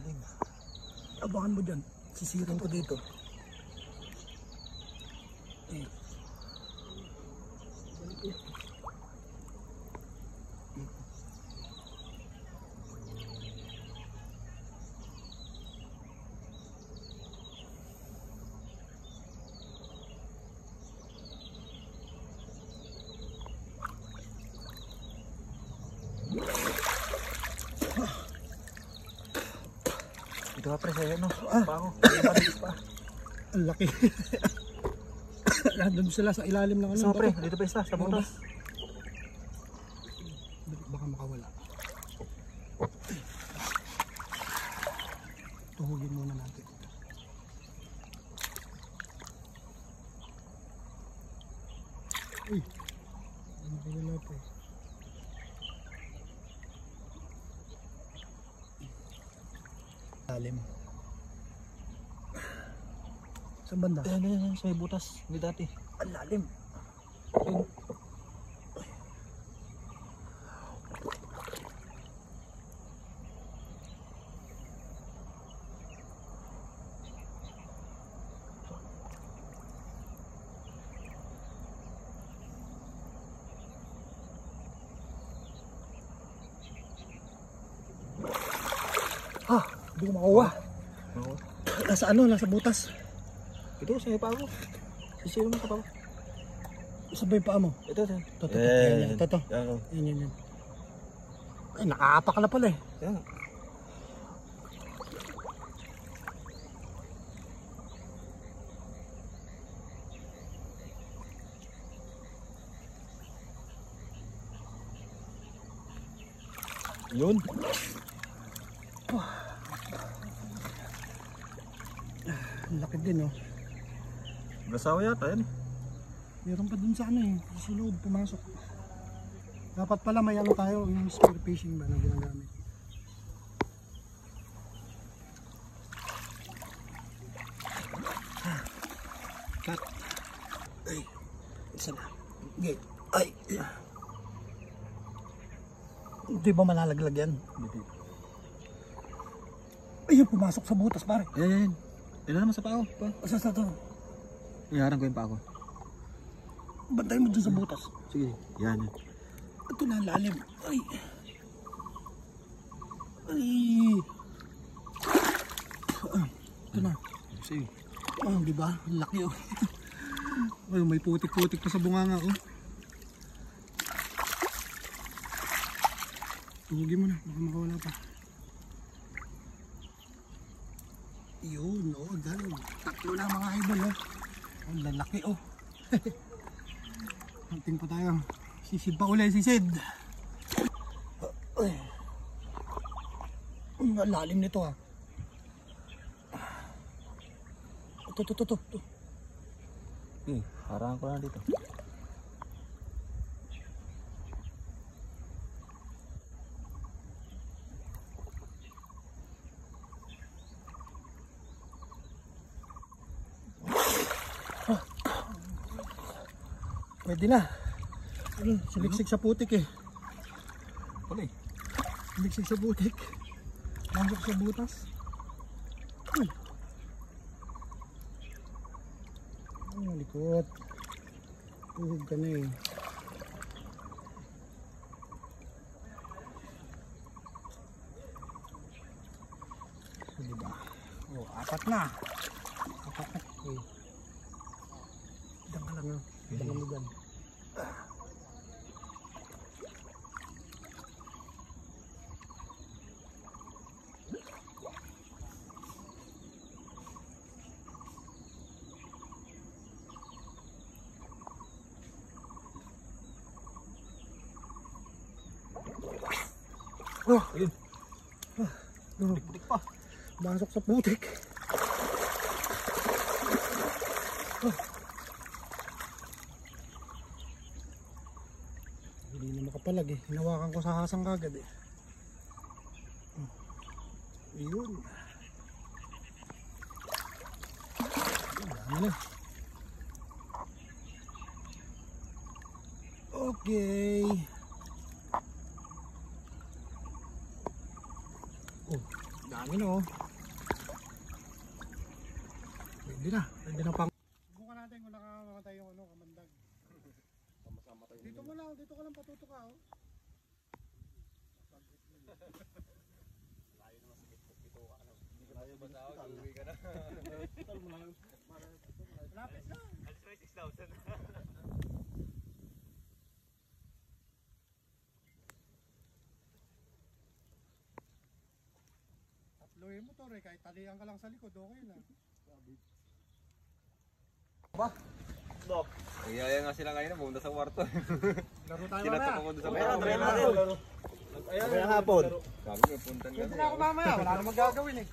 lalim. Abangan mo dyan. Sisirin ko dito. Eh. Dito ka pre, sa'yo no? Pa ako. Pa. Ang laki. Nandun sila sa ilalim ng ano. Isa pre, dito pa isa, sa butas. Baka makawala. Tuhugin muna natin. Uy. Ano ka nila po? Lalim. Saan banda? Ayan, sa may butas. Hindi dati. Ang lalim. Ayun. Hindi ko makuha. Oo. Nasa ano? Nasa butas. Ito, sa may pa ako. Sisiro mo ka pa ako. Sabay pa mo. Ito. Ito. Yan. Ito. Yan. Yan. Ay, nakaapak ka na pala eh. Yan. Yun. Ang laki din oh. Gasawa yata yan. Meron pa dun sa ano eh. Sa loob pumasok. Dapat pala may ano tayo. Yung spear fishing ba na ginagamit. Cut. Ay. Isa na. Okay. Ay. Hindi ba malalaglag yan? Ayun, pumasok sa butas pare. Yan. Yan naman sa pao. Asa sa to? Iharang ko yung pao. Bantay mo dun sa butas. Sige, yan. Ito na lalim. Ay. Ito na. Sige. Oh, di ba? Ang laki oh. Ay, may putik-putik pa sa bunganga oh. Tuhugin mo na, baka makawala pa. Yun, oh, galing. Tatlo na mga idol oh. Ang lalaki oh. Hunting pa tayo. Sisid pa uli, sisid. Ang lalim nito ah. Ito. Harangan ko na dito. Pwede na. Saliksik sa putik eh. Pala eh. Saliksik sa putik. Masok sa butas. Ang likot. Tuhog ka na eh. So, diba? Oh, apat na. Okay. Diyan ka lang ah. Diyan ka mo dyan. Oh, Ayun. putik pa. Masok sa putik. Hindi na makapalag eh. Hinawakan ko sa hasang kagad eh. Ayun. Dami na. Okay. Dami no. Pwede na. Pwede na pang. Subukan natin kung nakakamatay yung ano, kamandag. Sama-sama tayo. Dito mo lang, dito ka lang patuto ka oh. Layo ba sa ako? Uwi ka na. Malapit na. Alis mo 6,000. Tatlohin mo to re, kahit talihan ka lang sa likod, okay na. Dok. Iyaya nga sila ngayon, pumunta sa kwarto. Laro tayo Sinatok mamaya. ako doon sa Mamaya, kwarto. mamaya hapon. Sabi ko, puntan Pwede kami. na ako mamaya, wala namang gagawin eh.